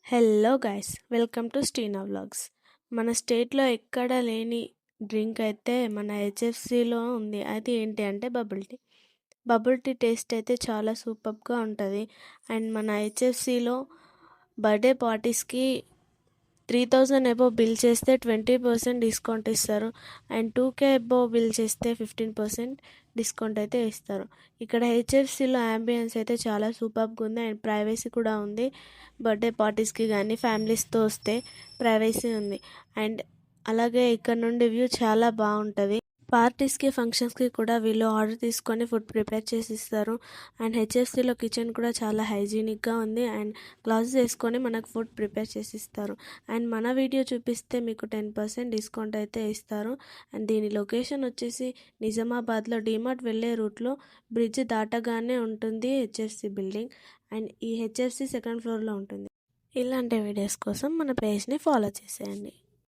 Hello guys, welcome to Steena vlogs. మన స్టేట్లో ఎక్కడ లేని డ్రింక్ అయితే మన హెచ్ఎఫ్సిలో ఉంది. అది ఏంటి అంటే bubble tea. Bubble tea taste అయితే చాలా సూపర్గా ఉంటుంది. అండ్ మన హెచ్ఎఫ్సిలో బర్త్డే పార్టీస్కి 3000 అబోవ్ బిల్ చేస్తే 20% డిస్కౌంట్ ఇస్తారు. అండ్ 2K అబోవ్ బిల్ చేస్తే 15% డిస్కౌంట్ అయితే ఇస్తారు. ఇక్కడ హెచ్ఎఫ్సిలో అంబియన్స్ అయితే చాలా సూపర్గా ఉంది. అండ్ ప్రైవసీ కూడా ఉంది. బర్త్డే పార్టీస్కి కానీ ఫ్యామిలీస్తో వస్తే ప్రైవసీ ఉంది. అండ్ అలాగే ఇక్కడ నుండి వ్యూ చాలా బాగుంటుంది. పార్టీస్కి ఫంక్షన్స్కి కూడా వీళ్ళు ఆర్డర్ తీసుకొని ఫుడ్ ప్రిపేర్ చేసి ఇస్తారు. అండ్ హెచ్ఎఫ్సిలో కిచెన్ కూడా చాలా హైజీనిక్గా ఉంది. అండ్ గ్లౌజెస్ వేసుకొని మనకు ఫుడ్ ప్రిపేర్ చేసి ఇస్తారు. అండ్ మన వీడియో చూపిస్తే మీకు 10% డిస్కౌంట్ అయితే ఇస్తారు. అండ్ దీని లొకేషన్ వచ్చేసి నిజామాబాద్లో డీమార్ట్ వెళ్ళే రూట్లో బ్రిడ్జ్ దాటగానే ఉంటుంది హెచ్ఎఫ్సి బిల్డింగ్. అండ్ ఈ హెచ్ఎఫ్సి సెకండ్ ఫ్లోర్లో ఉంటుంది. ఇలాంటి వీడియోస్ కోసం మన పేజ్ని ఫాలో చేసేయండి.